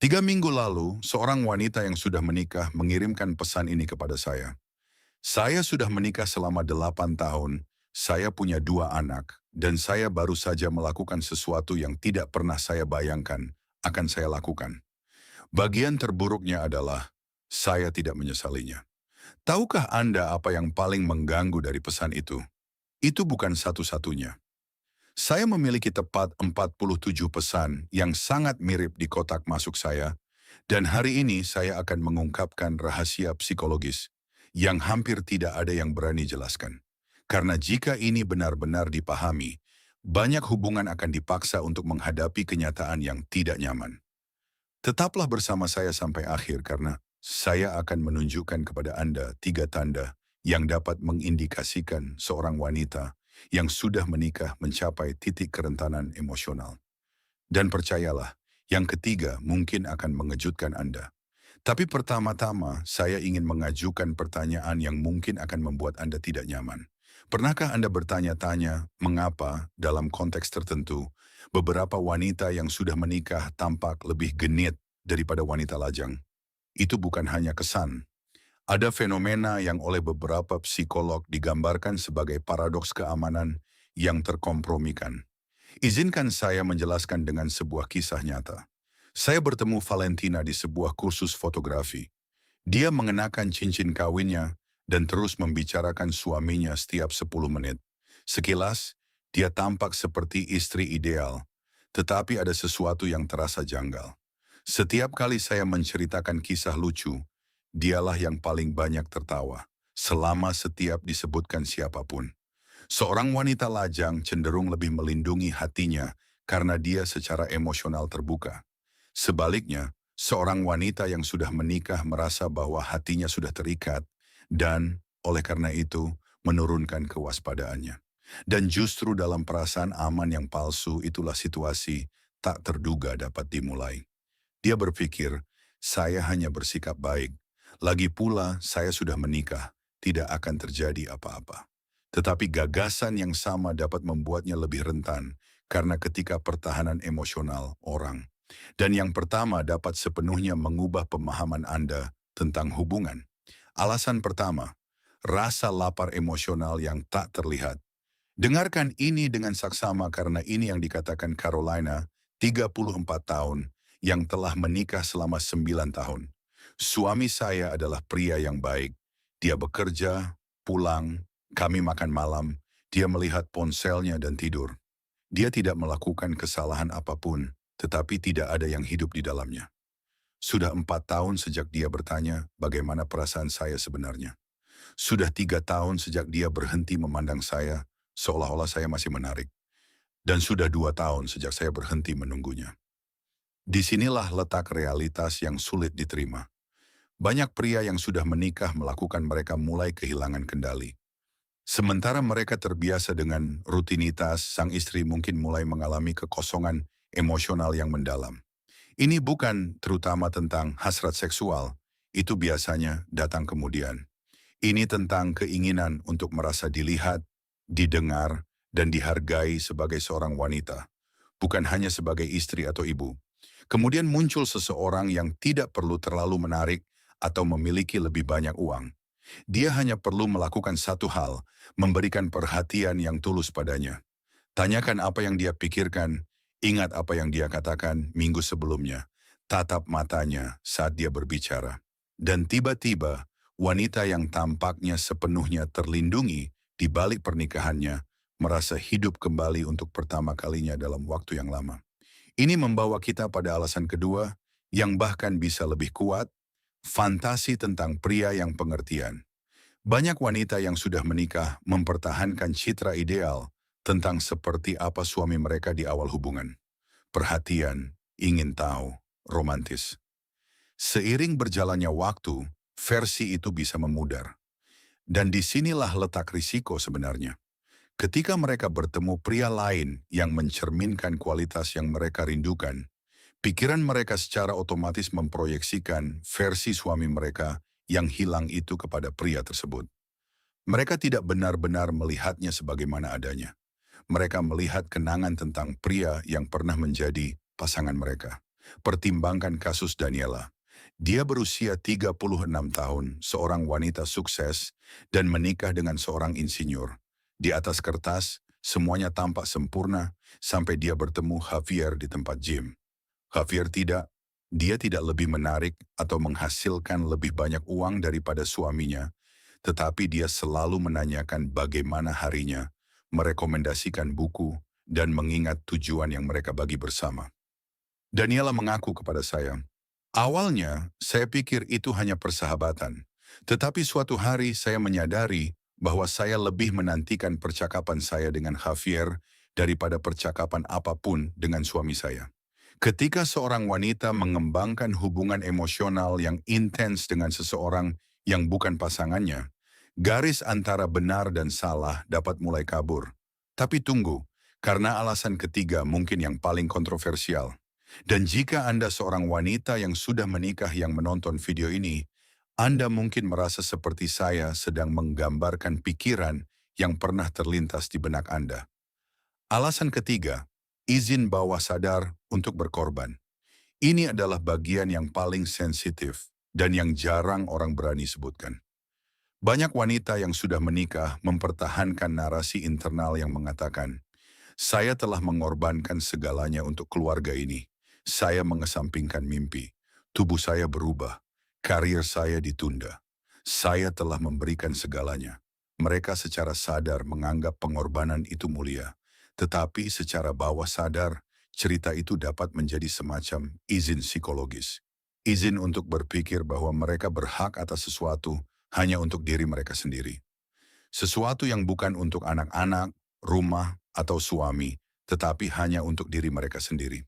3 minggu lalu, seorang wanita yang sudah menikah mengirimkan pesan ini kepada saya. Saya sudah menikah selama 8 tahun, saya punya 2 anak, dan saya baru saja melakukan sesuatu yang tidak pernah saya bayangkan akan saya lakukan. Bagian terburuknya adalah, saya tidak menyesalinya. Tahukah Anda apa yang paling mengganggu dari pesan itu? Itu bukan satu-satunya. Saya memiliki tepat 47 pesan yang sangat mirip di kotak masuk saya, dan hari ini saya akan mengungkapkan rahasia psikologis yang hampir tidak ada yang berani jelaskan. Karena jika ini benar-benar dipahami, banyak hubungan akan dipaksa untuk menghadapi kenyataan yang tidak nyaman. Tetaplah bersama saya sampai akhir karena saya akan menunjukkan kepada Anda 3 tanda yang dapat mengindikasikan seorang wanita yang sudah menikah mencapai titik kerentanan emosional. Dan percayalah, yang ketiga mungkin akan mengejutkan Anda. Tapi pertama-tama, saya ingin mengajukan pertanyaan yang mungkin akan membuat Anda tidak nyaman. Pernahkah Anda bertanya-tanya mengapa dalam konteks tertentu, beberapa wanita yang sudah menikah tampak lebih genit daripada wanita lajang? Itu bukan hanya kesan. Ada fenomena yang oleh beberapa psikolog digambarkan sebagai paradoks keamanan yang terkompromikan. Izinkan saya menjelaskan dengan sebuah kisah nyata. Saya bertemu Valentina di sebuah kursus fotografi. Dia mengenakan cincin kawinnya dan terus membicarakan suaminya setiap 10 menit. Sekilas, dia tampak seperti istri ideal, tetapi ada sesuatu yang terasa janggal. Setiap kali saya menceritakan kisah lucu, dialah yang paling banyak tertawa, selama setiap disebutkan siapapun. Seorang wanita lajang cenderung lebih melindungi hatinya karena dia secara emosional terbuka. Sebaliknya, seorang wanita yang sudah menikah merasa bahwa hatinya sudah terikat dan, oleh karena itu, menurunkan kewaspadaannya. Dan justru dalam perasaan aman yang palsu itulah situasi tak terduga dapat dimulai. Dia berpikir, saya hanya bersikap baik. Lagi pula, saya sudah menikah, tidak akan terjadi apa-apa. Tetapi gagasan yang sama dapat membuatnya lebih rentan karena ketika pertahanan emosional orang. Dan yang pertama dapat sepenuhnya mengubah pemahaman Anda tentang hubungan. Alasan pertama, rasa lapar emosional yang tak terlihat. Dengarkan ini dengan saksama karena ini yang dikatakan Carolina, 34 tahun, yang telah menikah selama 9 tahun. Suami saya adalah pria yang baik. Dia bekerja, pulang, kami makan malam, dia melihat ponselnya dan tidur. Dia tidak melakukan kesalahan apapun, tetapi tidak ada yang hidup di dalamnya. Sudah 4 tahun sejak dia bertanya bagaimana perasaan saya sebenarnya. Sudah 3 tahun sejak dia berhenti memandang saya, seolah-olah saya masih menarik. Dan sudah 2 tahun sejak saya berhenti menunggunya. Disinilah letak realitas yang sulit diterima. Banyak pria yang sudah menikah melakukan mereka mulai kehilangan kendali. Sementara mereka terbiasa dengan rutinitas, sang istri mungkin mulai mengalami kekosongan emosional yang mendalam. Ini bukan terutama tentang hasrat seksual, itu biasanya datang kemudian. Ini tentang keinginan untuk merasa dilihat, didengar, dan dihargai sebagai seorang wanita, bukan hanya sebagai istri atau ibu. Kemudian muncul seseorang yang tidak perlu terlalu menarik atau memiliki lebih banyak uang. Dia hanya perlu melakukan satu hal, memberikan perhatian yang tulus padanya. Tanyakan apa yang dia pikirkan, ingat apa yang dia katakan minggu sebelumnya, tatap matanya saat dia berbicara. Dan tiba-tiba, wanita yang tampaknya sepenuhnya terlindungi di balik pernikahannya, merasa hidup kembali untuk pertama kalinya dalam waktu yang lama. Ini membawa kita pada alasan kedua, yang bahkan bisa lebih kuat, fantasi tentang pria yang pengertian. Banyak wanita yang sudah menikah mempertahankan citra ideal tentang seperti apa suami mereka di awal hubungan. Perhatian, ingin tahu, romantis. Seiring berjalannya waktu, versi itu bisa memudar. Dan disinilah letak risiko sebenarnya. Ketika mereka bertemu pria lain yang mencerminkan kualitas yang mereka rindukan, pikiran mereka secara otomatis memproyeksikan versi suami mereka yang hilang itu kepada pria tersebut. Mereka tidak benar-benar melihatnya sebagaimana adanya. Mereka melihat kenangan tentang pria yang pernah menjadi pasangan mereka. Pertimbangkan kasus Daniela. Dia berusia 36 tahun, seorang wanita sukses, dan menikah dengan seorang insinyur. Di atas kertas, semuanya tampak sempurna sampai dia bertemu Javier di tempat gym. Javier tidak. Dia tidak lebih menarik atau menghasilkan lebih banyak uang daripada suaminya, tetapi dia selalu menanyakan bagaimana harinya, merekomendasikan buku, dan mengingat tujuan yang mereka bagi bersama. Daniela mengaku kepada saya, "Awalnya saya pikir itu hanya persahabatan, tetapi suatu hari saya menyadari bahwa saya lebih menantikan percakapan saya dengan Javier daripada percakapan apapun dengan suami saya." Ketika seorang wanita mengembangkan hubungan emosional yang intens dengan seseorang yang bukan pasangannya, garis antara benar dan salah dapat mulai kabur. Tapi tunggu, karena alasan ketiga mungkin yang paling kontroversial. Dan jika Anda seorang wanita yang sudah menikah yang menonton video ini, Anda mungkin merasa seperti saya sedang menggambarkan pikiran yang pernah terlintas di benak Anda. Alasan ketiga, izin bawah sadar untuk berkorban. Ini adalah bagian yang paling sensitif dan yang jarang orang berani sebutkan. Banyak wanita yang sudah menikah mempertahankan narasi internal yang mengatakan, "Saya telah mengorbankan segalanya untuk keluarga ini. Saya mengesampingkan mimpi. Tubuh saya berubah. Karir saya ditunda. Saya telah memberikan segalanya." Mereka secara sadar menganggap pengorbanan itu mulia. Tetapi secara bawah sadar, cerita itu dapat menjadi semacam izin psikologis. Izin untuk berpikir bahwa mereka berhak atas sesuatu hanya untuk diri mereka sendiri. Sesuatu yang bukan untuk anak-anak, rumah, atau suami, tetapi hanya untuk diri mereka sendiri.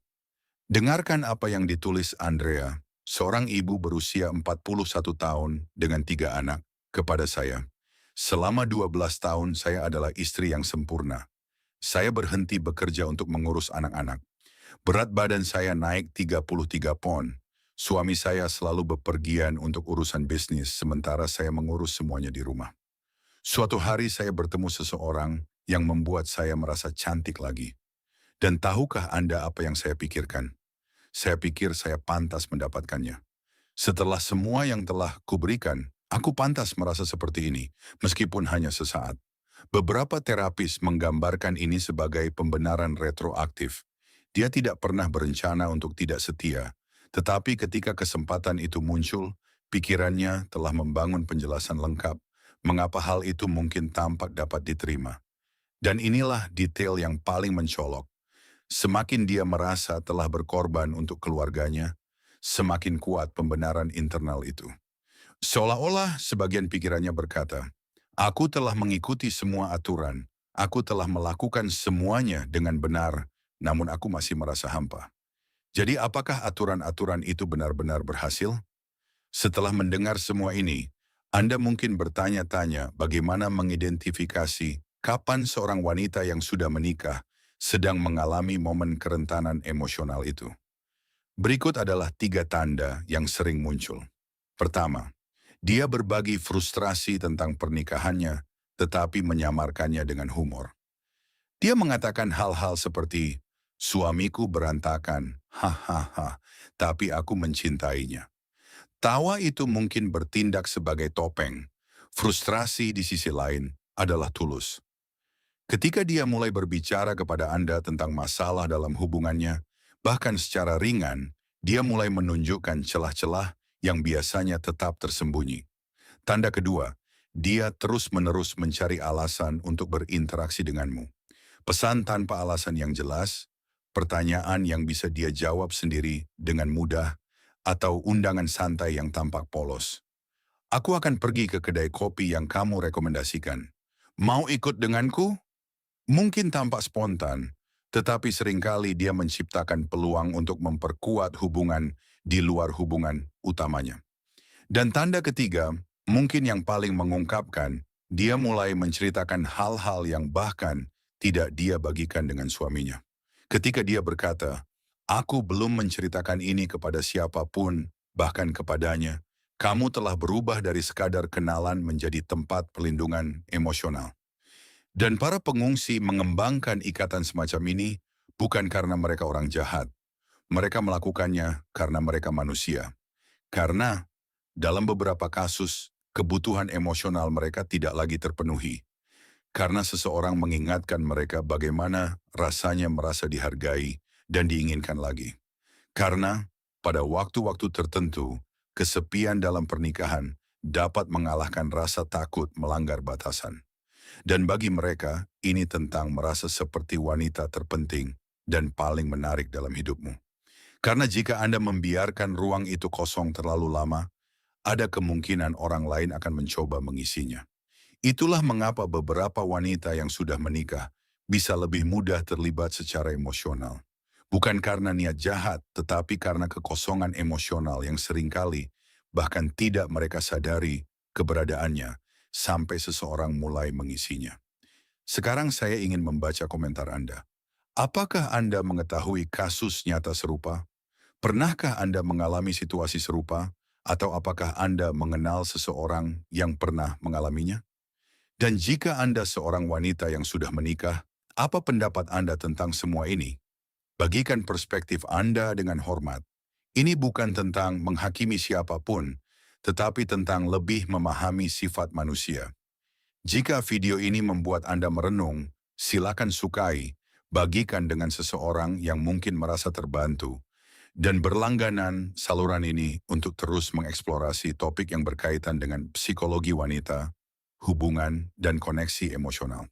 Dengarkan apa yang ditulis Andrea, seorang ibu berusia 41 tahun dengan 3 anak, kepada saya. "Selama 12 tahun saya adalah istri yang sempurna. Saya berhenti bekerja untuk mengurus anak-anak. Berat badan saya naik 33 pon. Suami saya selalu bepergian untuk urusan bisnis sementara saya mengurus semuanya di rumah. Suatu hari saya bertemu seseorang yang membuat saya merasa cantik lagi. Dan tahukah Anda apa yang saya pikirkan? Saya pikir saya pantas mendapatkannya. Setelah semua yang telah kuberikan, aku pantas merasa seperti ini, meskipun hanya sesaat." Beberapa terapis menggambarkan ini sebagai pembenaran retroaktif. Dia tidak pernah berencana untuk tidak setia, tetapi ketika kesempatan itu muncul, pikirannya telah membangun penjelasan lengkap mengapa hal itu mungkin tampak dapat diterima. Dan inilah detail yang paling mencolok. Semakin dia merasa telah berkorban untuk keluarganya, semakin kuat pembenaran internal itu. Seolah-olah sebagian pikirannya berkata, "Aku telah mengikuti semua aturan, aku telah melakukan semuanya dengan benar, namun aku masih merasa hampa." Jadi apakah aturan-aturan itu benar-benar berhasil? Setelah mendengar semua ini, Anda mungkin bertanya-tanya bagaimana mengidentifikasi kapan seorang wanita yang sudah menikah sedang mengalami momen kerentanan emosional itu. Berikut adalah 3 tanda yang sering muncul. Pertama, dia berbagi frustrasi tentang pernikahannya, tetapi menyamarkannya dengan humor. Dia mengatakan hal-hal seperti, "Suamiku berantakan, hahaha, tapi aku mencintainya." Tawa itu mungkin bertindak sebagai topeng. Frustrasi di sisi lain adalah tulus. Ketika dia mulai berbicara kepada Anda tentang masalah dalam hubungannya, bahkan secara ringan, dia mulai menunjukkan celah-celah yang biasanya tetap tersembunyi. Tanda kedua, dia terus-menerus mencari alasan untuk berinteraksi denganmu. Pesan tanpa alasan yang jelas, pertanyaan yang bisa dia jawab sendiri dengan mudah, atau undangan santai yang tampak polos. "Aku akan pergi ke kedai kopi yang kamu rekomendasikan. Mau ikut denganku?" Mungkin tampak spontan, tetapi seringkali dia menciptakan peluang untuk memperkuat hubungan di luar hubungan utamanya. Dan tanda ketiga, mungkin yang paling mengungkapkan, dia mulai menceritakan hal-hal yang bahkan tidak dia bagikan dengan suaminya. Ketika dia berkata, "Aku belum menceritakan ini kepada siapapun, bahkan kepadanya. Kamu telah berubah dari sekadar kenalan menjadi tempat perlindungan emosional." Dan para pengungsi mengembangkan ikatan semacam ini bukan karena mereka orang jahat, Mereka melakukannya karena mereka manusia. Karena dalam beberapa kasus, kebutuhan emosional mereka tidak lagi terpenuhi. Karena seseorang mengingatkan mereka bagaimana rasanya merasa dihargai dan diinginkan lagi. Karena pada waktu-waktu tertentu, kesepian dalam pernikahan dapat mengalahkan rasa takut melanggar batasan. Dan bagi mereka, ini tentang merasa seperti wanita terpenting dan paling menarik dalam hidupmu. Karena jika Anda membiarkan ruang itu kosong terlalu lama, ada kemungkinan orang lain akan mencoba mengisinya. Itulah mengapa beberapa wanita yang sudah menikah bisa lebih mudah terlibat secara emosional. Bukan karena niat jahat, tetapi karena kekosongan emosional yang seringkali bahkan tidak mereka sadari keberadaannya sampai seseorang mulai mengisinya. Sekarang saya ingin membaca komentar Anda. Apakah Anda mengetahui kasus nyata serupa? Pernahkah Anda mengalami situasi serupa? Atau apakah Anda mengenal seseorang yang pernah mengalaminya? Dan jika Anda seorang wanita yang sudah menikah, apa pendapat Anda tentang semua ini? Bagikan perspektif Anda dengan hormat. Ini bukan tentang menghakimi siapapun, tetapi tentang lebih memahami sifat manusia. Jika video ini membuat Anda merenung, silakan sukai, bagikan dengan seseorang yang mungkin merasa terbantu, dan berlangganan saluran ini untuk terus mengeksplorasi topik yang berkaitan dengan psikologi wanita, hubungan, dan koneksi emosional.